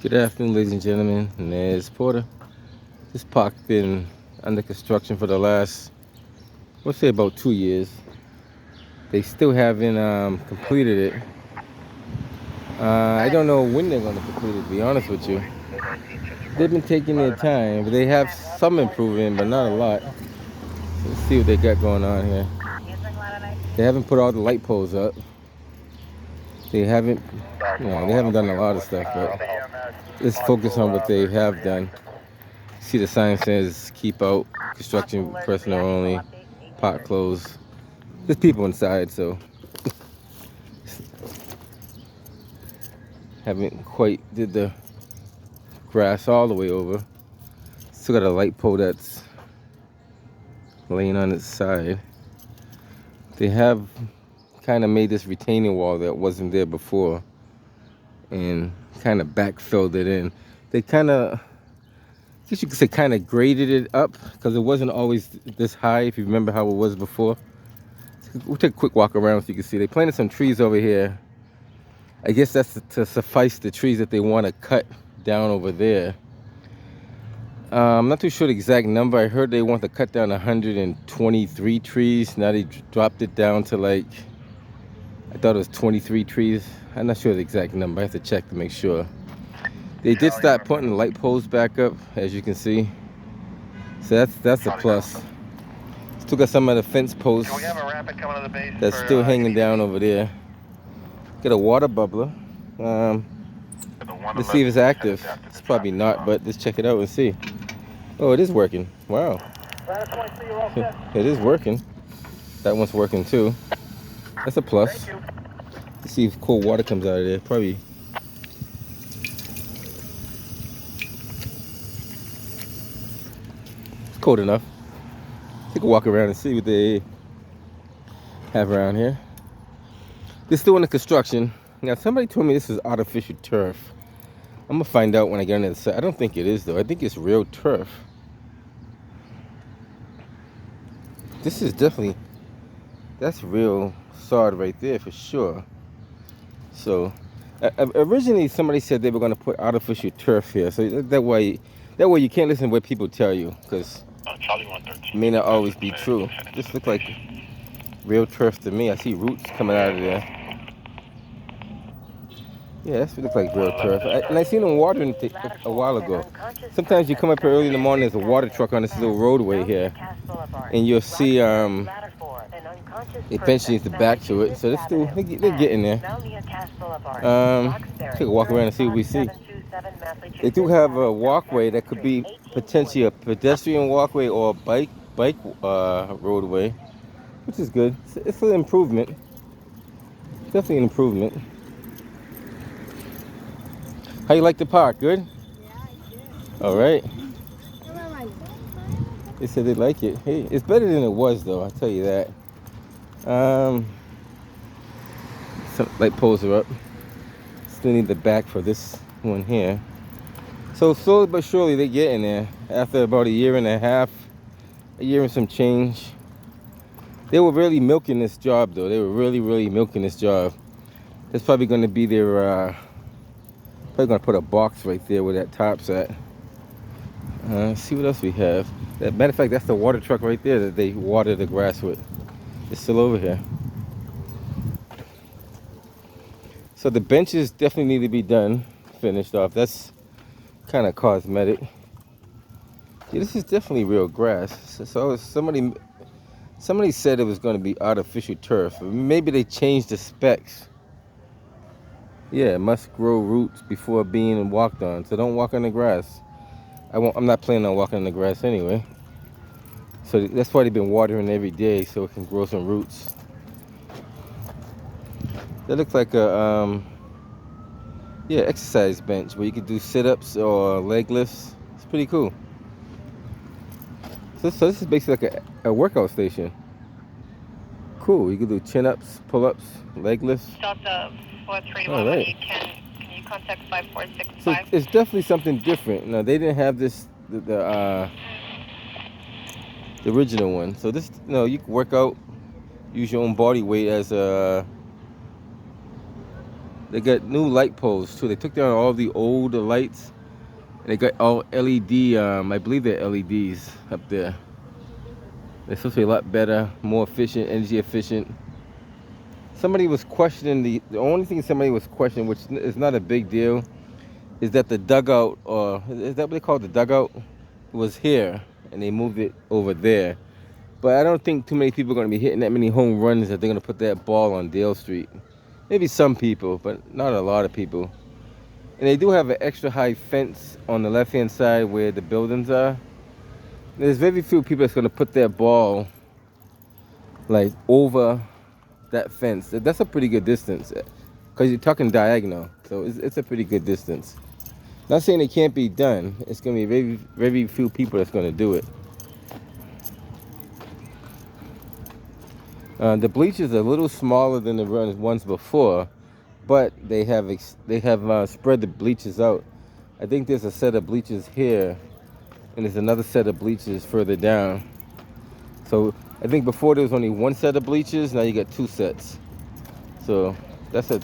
Good afternoon, ladies and gentlemen. Nez Porter. This park been under construction for the last, let's say, about 2 years. They still haven't completed it. I don't know when they're going to complete it, to be honest with you. They've been taking their time, but they have some improvement, but not a lot. Let's see what they got going on here. They haven't put all the light poles up. They haven't, they haven't done a lot of stuff, but let's focus on what they have done. See the sign says keep out, construction personnel only, park closed. There's people inside, so haven't quite did the grass all the way over. Still got a light pole that's laying on its side. They have kind of made this retaining wall that wasn't there before and kind of backfilled it in. They kind of, I guess you could say, kind of graded it up because it wasn't always this high, if you remember how it was before. We'll take a quick walk around so you can see. They planted some trees over here. I guess that's to suffice the trees that they want to cut down over there. I'm not too sure the exact number. I heard they want to cut down 123 trees. Now they dropped it down to like, I thought it was 23 trees. I'm not sure the exact number. I have to check to make sure. They did start putting the light poles back up, as you can see. So that's a plus. Still got some of the fence posts that's still hanging down over there. Got a water bubbler. Let's see if it's active. It's probably not, but let's check it out and see. Oh, it is working. Wow. It is working. That one's working too. That's a plus. Let's see if cold water comes out of there. Probably. It's cold enough. Take a walk around and see what they have around here. They're still in the construction. Now, somebody told me this is artificial turf. I'm gonna find out when I get on the side. I don't think it is though. I think it's real turf. This is definitely, that's real sod right there for sure. So, originally somebody said they were gonna put artificial turf here. So that way you can't listen to what people tell you because it may not always be true. This looks like real turf to me. I see roots coming out of there. Yeah, this looks like real turf. And I seen them watering it a while ago. Sometimes you come up here early in the morning, there's a water truck on this little roadway here. And you'll see eventually it's the back to it. So they're getting there. Take a walk around and see what we see. They do have a walkway that could be potentially a pedestrian walkway or a bike roadway, which is good. It's an improvement. Definitely an improvement. How you like the park? Good? Yeah, I did. All right. Hello, my They said they like it. Hey, it's better than it was though, I'll tell you that. Some light poles are up. Still need the back for this one here. So slowly but surely they get in there. After about a year and a half, a year and some change. They were really milking this job though. They were really, really milking this job. That's probably gonna be their probably gonna put a box right there where that top's at. See what else we have. Matter of fact, that's the water truck right there that they water the grass with. It's still over here. So the benches definitely need to be done, finished off. That's kind of cosmetic. Yeah, this is definitely real grass. So somebody said it was going to be artificial turf. Maybe they changed the specs. Yeah, it must grow roots before being walked on. So don't walk on the grass. I'm not planning on walking on the grass anyway. So that's why they've been watering every day so it can grow some roots. That looks like a exercise bench where you could do sit-ups or leg lifts. It's pretty cool. So this is basically like a workout station. Cool. You can do chin-ups, pull-ups, leg lifts. Delta 431, All right. can you contact 5465? So it's definitely something different. Now they didn't have this the original one. So this, you can work out, use your own body weight as a They got new light poles too. They took down all the older lights. They got all LED. I believe they're LEDs up there. They're supposed to be a lot better, more efficient, energy efficient. Somebody was questioning the only thing somebody was questioning, which is not a big deal, is that the dugout, or is that what they call it, the dugout, was here and they moved it over there. But I don't think too many people are going to be hitting that many home runs that they're going to put that ball on Dale Street. Maybe some people, but not a lot of people. And they do have an extra high fence on the left-hand side where the buildings are. There's very few people that's going to put their ball like over that fence. That's a pretty good distance because you're talking diagonal. So it's a pretty good distance. Not saying it can't be done. It's going to be very few people that's going to do it. The bleachers are a little smaller than the ones before, but they have spread the bleachers out. I think there's a set of bleachers here, and there's another set of bleachers further down. So I think before there was only one set of bleachers. Now you got two sets. So that's a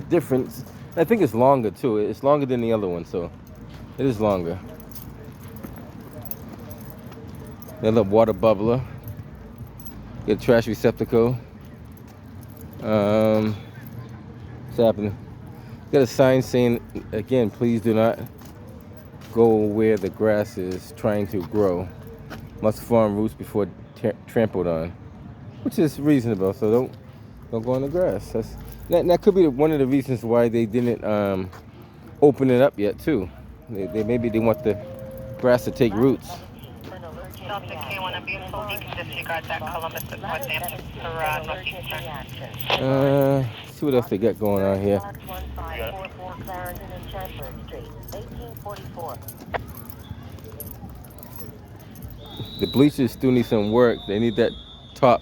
difference. I think it's longer too. It's longer than the other one, so it is longer. Another water bubbler. Get a trash receptacle. What's happening? Got a sign saying, again, please do not go where the grass is trying to grow. Must form roots before trampled on, which is reasonable. So don't go on the grass. That could be one of the reasons why they didn't open it up yet too. Maybe they want the grass to take roots. Delta K1 and beautiful, you can disregard that Columbus with Northampton for Northeastern. See what else they got going on here. The bleachers still need some work. They need that top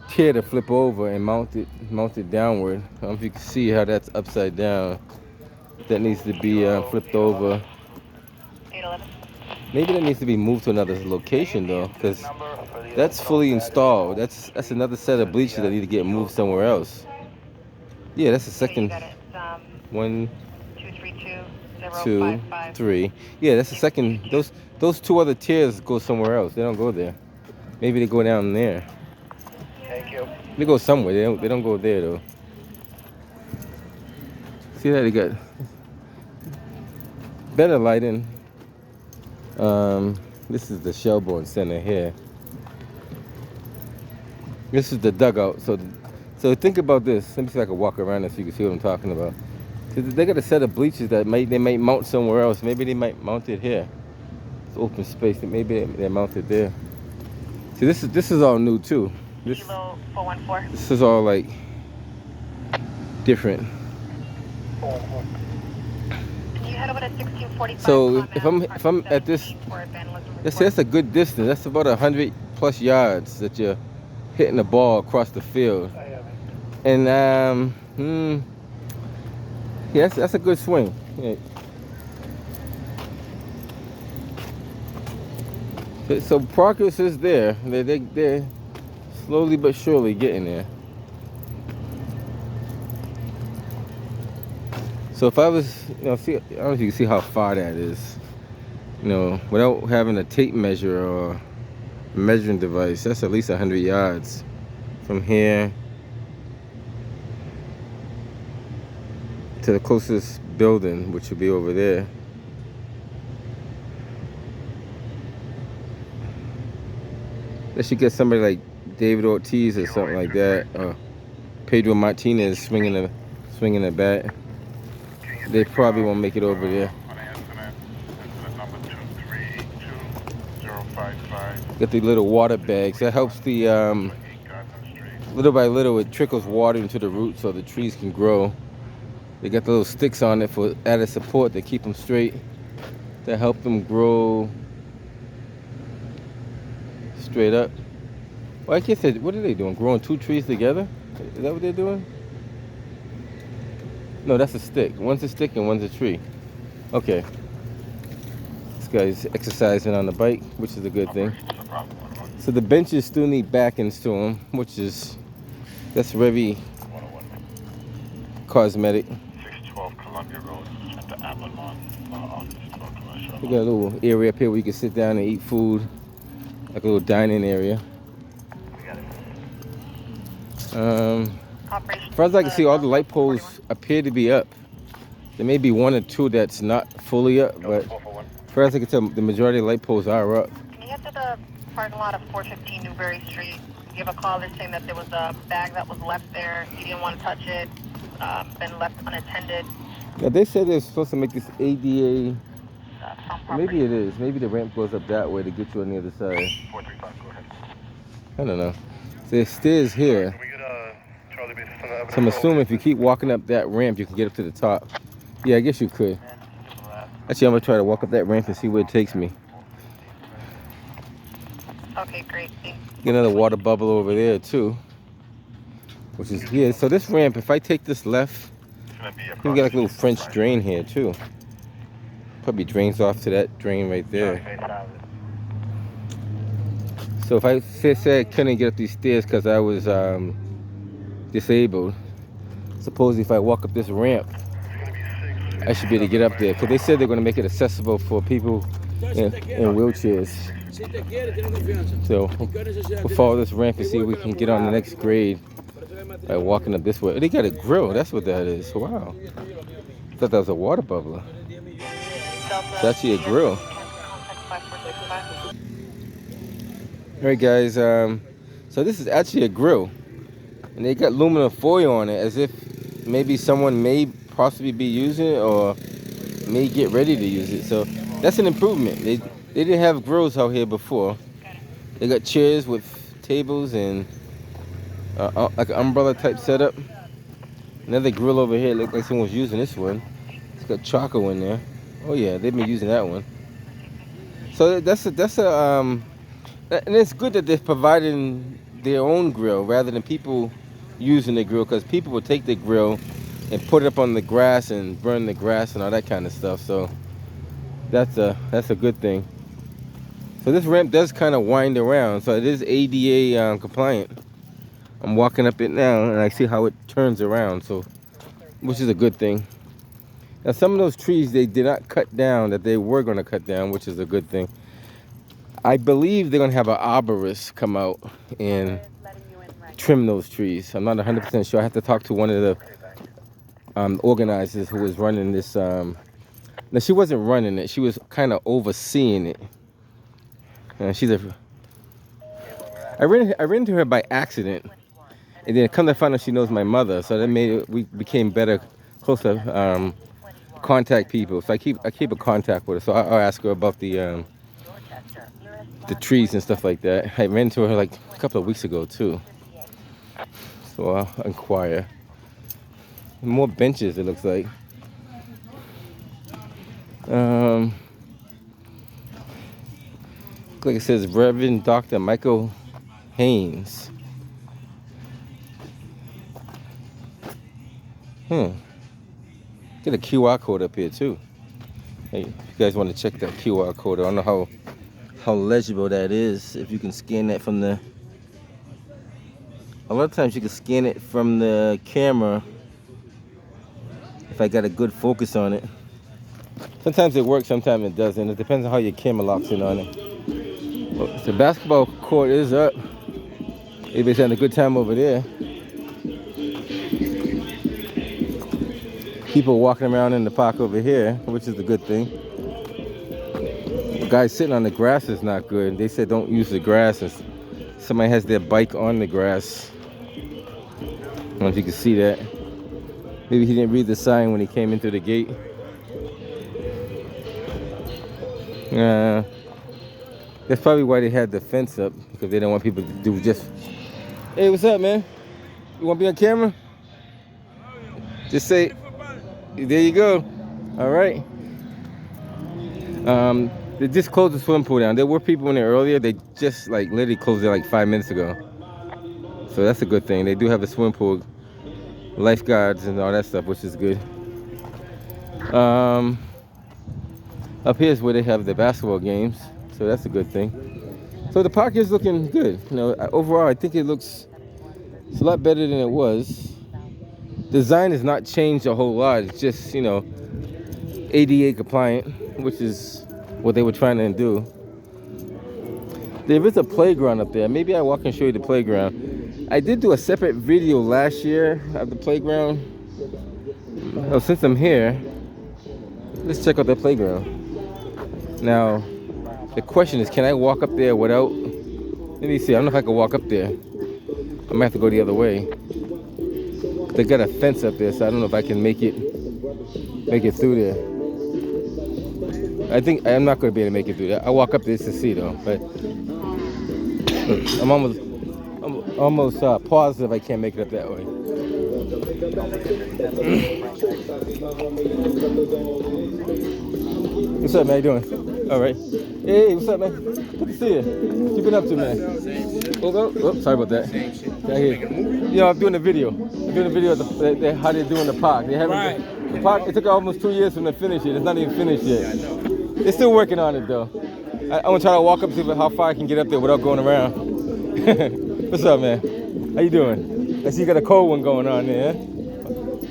tier to flip over and mount it downward. I don't know if you can see how that's upside down. That needs to be flipped over. 811. Maybe that needs to be moved to another location though, because that's fully installed. That's another set of bleachers that need to get moved somewhere else. Yeah, that's the second one, 2, 3. Yeah, that's the second. Those two other tiers go somewhere else. They don't go there. Maybe they go down there. Thank you. They go somewhere. They don't go there though. See that they got better lighting. This is the Shelbourne Center here. This is the dugout. So think about this. Let me see if I can walk around it so you can see what I'm talking about. Cause they got a set of bleachers that they might mount somewhere else. Maybe they might mount it here. It's open space. Maybe they're mounted there. See, this is all new too. Kilo 414. This is all like different. You head over to 1645. So if I'm at this, that's a good distance. That's about 100+ yards that you're hitting the ball across the field. And yeah, that's a good swing. Yeah. So progress is there. They're slowly but surely getting there. So if I was, see, I don't know if you can see how far that is. Without having a tape measure or measuring device, that's at least 100 yards from here to the closest building, which would be over there. They should get somebody like David Ortiz or something like that, or Pedro Martinez swinging the bat. They probably won't make it over there. Got the little water bags. That helps the little by little it trickles water into the roots so the trees can grow. They got the little sticks on it for added support to keep them straight, to help them grow straight up. Well, I guess what are they doing? Growing two trees together? Is that what they're doing? No, that's a stick. One's a stick and one's a tree. Okay. This guy's exercising on the bike, which is a good thing. So the benches still need backings to them, that's very cosmetic. 612 Columbia Road at the Avalon office for commercial. We got a little area up here where you can sit down and eat food, like a little dining area. As far as I can see, all the light poles appear to be up. There may be one or two that's not fully up, but as far as I can tell, the majority of the light poles are up. Can you get to the parking lot of 415 Newberry Street? Give a caller saying that there was a bag that was left there. He didn't want to touch it. Been left unattended. Now they said they're supposed to make this ADA. Maybe it is. Maybe the ramp goes up that way to get you on the other side. 435, go ahead. I don't know. There's stairs here. Can we get Charlie Basis on the Avenue? So I'm assuming if you keep walking up that ramp, you can get up to the top. Yeah, I guess you could. Actually, I'm gonna try to walk up that ramp and see where it takes me. Okay, great. Get another water bubble over there too, which is here. So this ramp, if I take this left, we got like a little French drain here too. Probably drains off to that drain right there. So if I say I couldn't get up these stairs because I was disabled, supposedly if I walk up this ramp, I should be able to get up there. Because they said they're going to make it accessible for people in wheelchairs. So we'll follow this ramp and see if we can get on the next grade by walking up this way. They got a grill. That's what that is. Wow. I thought that was a water bubbler. It's actually a grill. All right, guys. So this is actually a grill, and they got aluminum foil on it, as if maybe someone may possibly be using it or may get ready to use it. So that's an improvement. They didn't have grills out here before. They got chairs with tables and like an umbrella type setup. Another grill over here. Looks like someone was using this one. It's got charcoal in there. Oh yeah, they've been using that one. So that's a and it's good that they're providing their own grill rather than people using the grill, because people will take the grill and put it up on the grass and burn the grass and all that kind of stuff. So that's a good thing. So this ramp does kind of wind around, so it is ADA compliant. I'm walking up it now and I see how it turns around, so which is a good thing. Now some of those trees they did not cut down that they were going to cut down, which is a good thing. I believe they're going to have an arborist come out and trim those trees. I'm not 100% sure. I have to talk to one of the organizers who was running this. Now, she wasn't running it. She was kind of overseeing it. I ran into her by accident. And then come to find out she knows my mother. So that made it, we became better, closer contact people. So I keep a contact with her. So I'll ask her about the trees and stuff like that. I ran into her like a couple of weeks ago too. So I'll inquire. More benches, it looks like. Like it says Reverend Dr. Michael Haynes. Get a QR code up here too. Hey, if you guys want to check that QR code, I don't know how legible that is. If you can scan that from the, a lot of times you can scan it from the camera if I got a good focus on it. Sometimes it works, sometimes it doesn't. It depends on how your camera locks in on it. Well, the basketball court is up. Everybody's having a good time over there. People walking around in the park over here, which is a good thing. The guy sitting on the grass is not good. They said don't use the grass. And somebody has their bike on the grass. I don't know if you can see that. Maybe he didn't read the sign when he came in through the gate. That's probably why they had the fence up, because they don't want people to do just. Hey, what's up, man? You want to be on camera? Just say. There you go. All right. They just closed the swimming pool down. There were people in there earlier. They just like literally closed it like 5 minutes ago. So that's a good thing. They do have a swimming pool, lifeguards and all that stuff, which is good. Up here is where they have the basketball games, so that's a good thing. So the park is looking good. You know, overall, I think it's a lot better than it was. design has not changed a whole lot. It's just, you know, ADA compliant, which is what they were trying to do. There is a playground up there. Maybe I walk and show you the playground. I did do a separate video last year of the playground. Oh, since I'm here, let's check out the playground. Now, the question is, can I walk up there without... Let me see. I don't know if I can walk up there. I might have to go the other way. They got a fence up there, so I don't know if I can make it through there. I think I'm not going to be able to make it through there. I'll walk up there just to see, though. But I'm almost positive I can't make it up that way. What's up, man? How you doing? All right. Hey, what's up, man? Good to see you. What you been up to, man? Oh, sorry about that. Right here. You know, I'm doing a video. I'm doing a video of how they're doing the park. They haven't. The park. It took almost 2 years from the finish it. It's not even finished yet. They're still working on it, though. I'm gonna try to walk up to see how far I can get up there without going around. What's up, man? How you doing? I see you got a cold one going on there.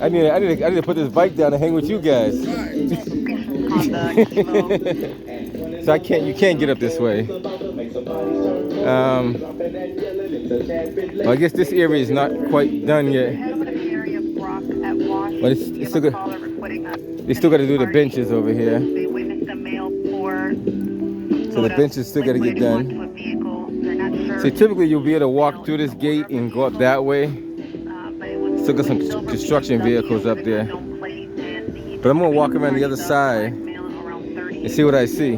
I need to put this bike down and hang with you guys. So you can't get up this way. Well, I guess this area is not quite done yet. But it's still good. They still got to do the benches over here. So the benches still got to get done. So typically you'll be able to walk through this gate and go up that way. Still got some construction vehicles up there. But I'm going to walk around the other side and see what I see.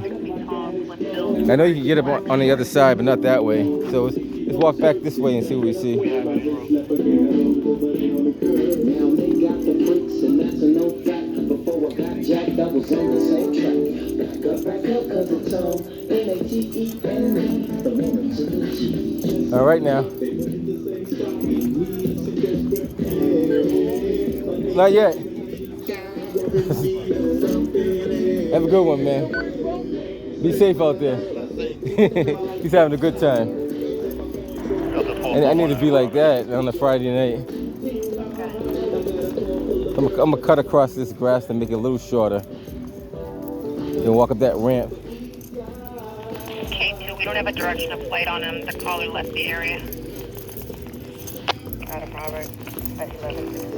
I know you can get up on the other side, but not that way. So let's walk back this way and see what we see. All right now. Not yet. Have a good one, man. Be safe out there. He's having a good time. And I need to be like that on a Friday night. I'm gonna cut across this grass to make it a little shorter. Then walk up that ramp. K2, we don't have a direction of flight on him. The caller left the area. Adam Robert at 11.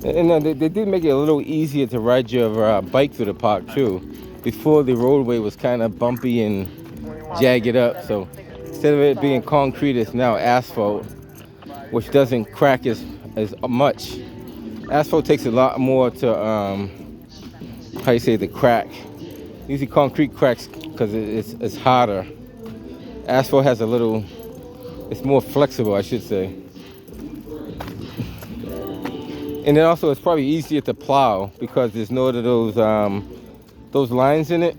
And they did make it a little easier to ride your bike through the park too. Before the roadway was kind of bumpy and jagged up, so instead of it being concrete, it's now asphalt, which doesn't crack as much. Asphalt takes a lot more to the crack. Usually concrete cracks because it's harder. Asphalt has it's more flexible, I should say. And then also it's probably easier to plow because there's no of those lines in it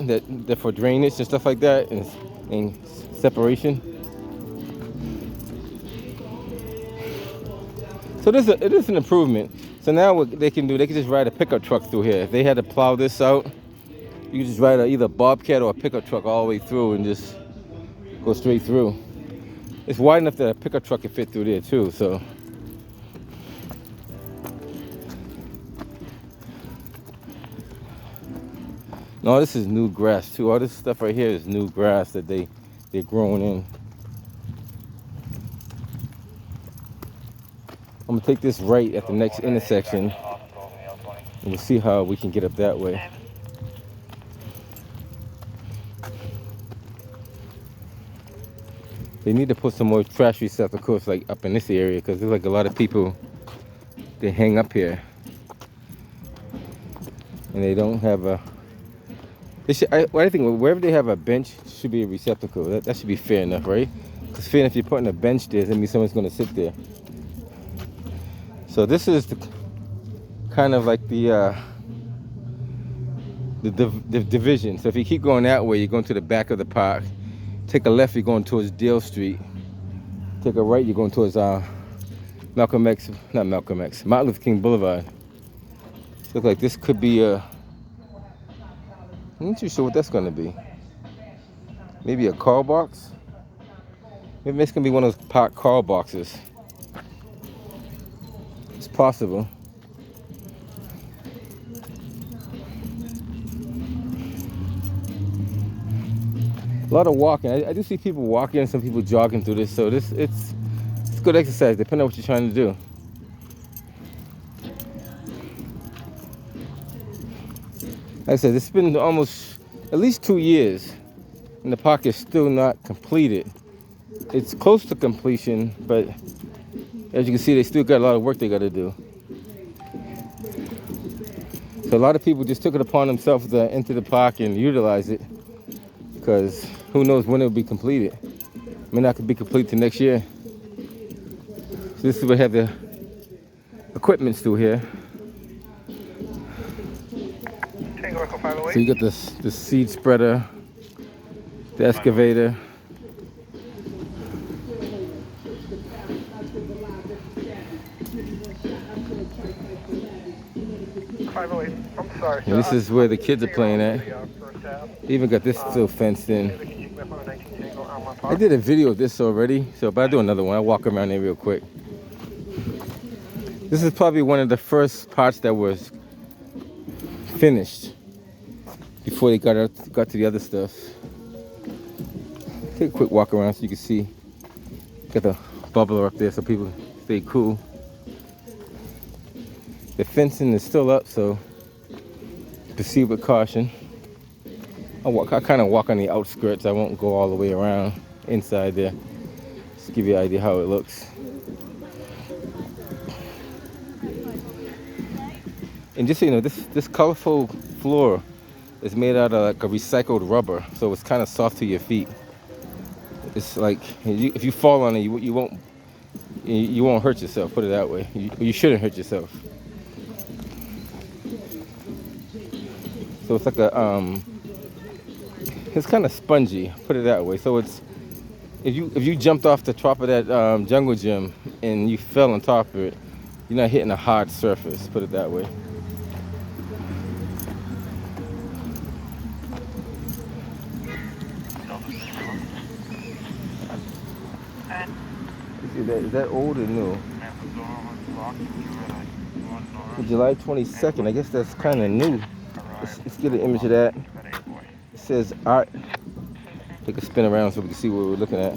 that for drainage and stuff like that and separation. So it is an improvement. So now what they can just ride a pickup truck through here. If they had to plow this out, you can just ride either a Bobcat or a pickup truck all the way through and just go straight through. It's wide enough that a pickup truck can fit through there too, so. No, this is new grass too. All this stuff right here is new grass that they're growing in. I'm gonna take this right at the next intersection and we'll see how we can get up that way. They need to put some more trash receptacles like up in this area because there's like a lot of people, they hang up here and they don't have a, I think wherever they have a bench should be a receptacle. That should be fair enough, right? Because fair enough, if you're putting a bench there, that means someone's going to sit there. So this is kind of like the division. So if you keep going that way, you're going to the back of the park. Take a left, you're going towards Dale Street. Take a right, you're going towards Martin Luther King Boulevard. Looks like this could be a, I'm not too sure what that's going to be. Maybe a car box? Maybe it's going to be one of those park car boxes. possible. A lot of walking. I do see people walking, some people jogging through this. So it's good exercise, depending on what you're trying to do. Like I said, it's been almost at least 2 years, and the park is still not completed. It's close to completion, but as you can see, they still got a lot of work they got to do. So a lot of people just took it upon themselves to enter the park and utilize it, because who knows when it'll be completed. May not be complete till next year. So this is where we have the equipment still here. So you got the seed spreader, the excavator. I'm sorry. And this is where the kids are playing at. They even got this still fenced in. I did a video of this already, so but I'll do another one. I'll walk around there real quick. This is probably one of the first parts that was finished before they got to the other stuff. Take a quick walk around so you can see. Got the bubbler up there so people stay cool. The fencing is still up, so proceed with caution. I kind of walk on the outskirts. I won't go all the way around inside there. Just to give you an idea how it looks. And just so you know, this colorful floor is made out of like a recycled rubber, so it's kind of soft to your feet. It's like if you fall on it, you won't hurt yourself. Put it that way. You shouldn't hurt yourself. So it's like a it's kind of spongy. Put it that way. So it's if you jumped off the top of that jungle gym and you fell on top of it, you're not hitting a hard surface. Put it that way. Is that old or new? July 22nd. I guess that's kind of new. Let's get an image of that. It says art. Take a spin around so we can see what we're looking at.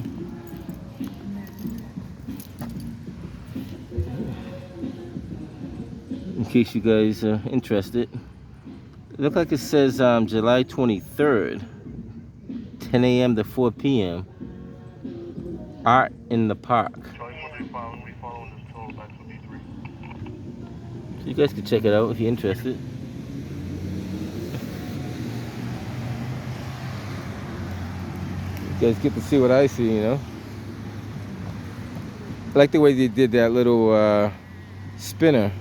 In case you guys are interested. It looks like it says July 23rd, 10 a.m. to 4 p.m. Art in the park. You guys can check it out if you're interested. You guys get to see what I see, you know. I like the way they did that little spinner,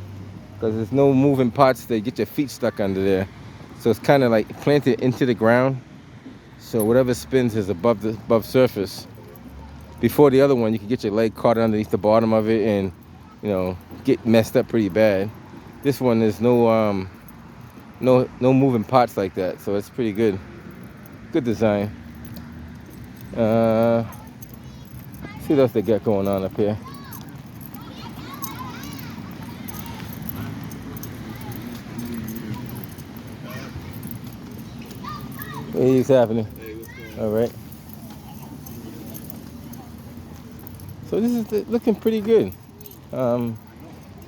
because there's no moving parts that get your feet stuck under there. So it's kind of like planted into the ground. So whatever spins is above surface. Before the other one, you can get your leg caught underneath the bottom of it and, you know, get messed up pretty bad. This one, there's no moving parts like that, so it's pretty good. Good design. See what else they got going on up here. Hey, what's happening? Hey, what's going on? All right. So this is looking pretty good.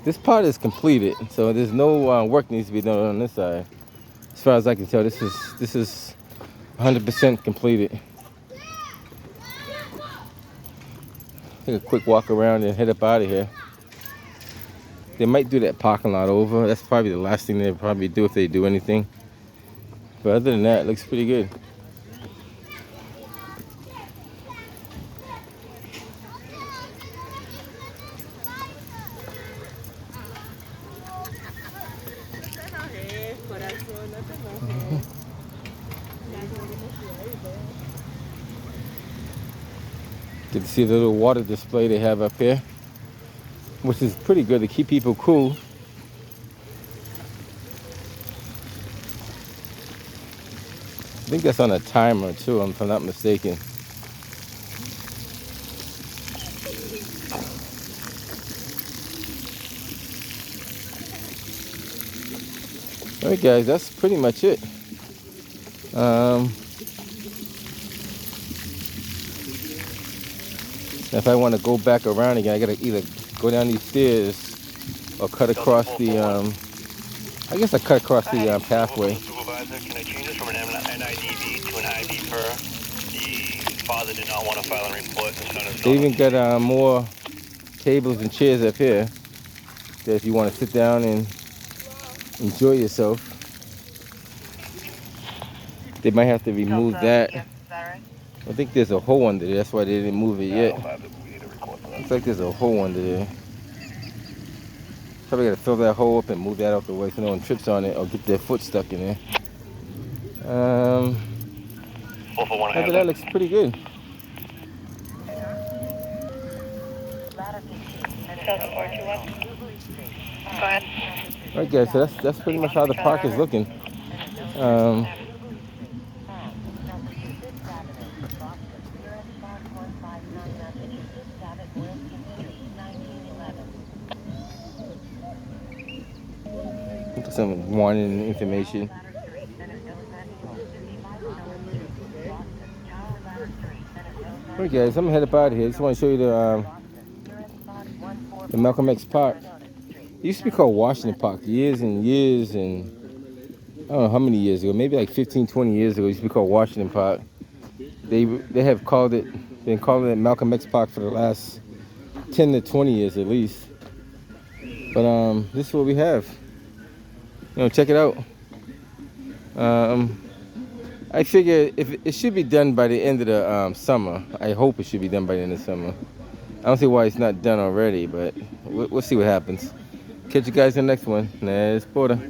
This part is completed, so there's no work needs to be done on this side. As far as I can tell, this is 100% completed. Take a quick walk around and head up out of here. They might do that parking lot over. That's probably the last thing they'll probably do if they do anything. But other than that, it looks pretty good. Get to see the little water display they have up here, which is pretty good to keep people cool. I think that's on a timer too, if I'm not mistaken. All right, guys, that's pretty much it. If I want to go back around again, I gotta either go down these stairs or cut across the. I guess I cut across the pathway. Supervisor, can I change this from an NIDV to an IV per? The father did not want to file a report. The son is They even got more tables and chairs up here. That if you want to sit down and enjoy yourself, they might have to remove that. Yes, is that right? I think there's a hole under there. That's why they didn't move it yet. We need a report for that. Looks like there's a hole under there. Probably gotta fill that hole up and move that out the way so no one trips on it or get their foot stuck in there. 4 for 1. After that looks pretty good. Go ahead. Alright guys, so that's pretty much how the park is looking. Some warning information. Alright guys, I'm gonna head up out of here. Just want to show you the Malcolm X Park. It used to be called Washington Park years and years, and I don't know how many years ago, maybe like 15, 20 years ago, it used to be called Washington Park. They have been calling it Malcolm X Park for the last 10 to 20 years at least. But this is what we have. You know, check it out. I figure if it should be done by the end of the summer. I hope it should be done by the end of the summer. I don't see why it's not done already, but we'll see what happens. Catch you guys in the next one. Let's Porter.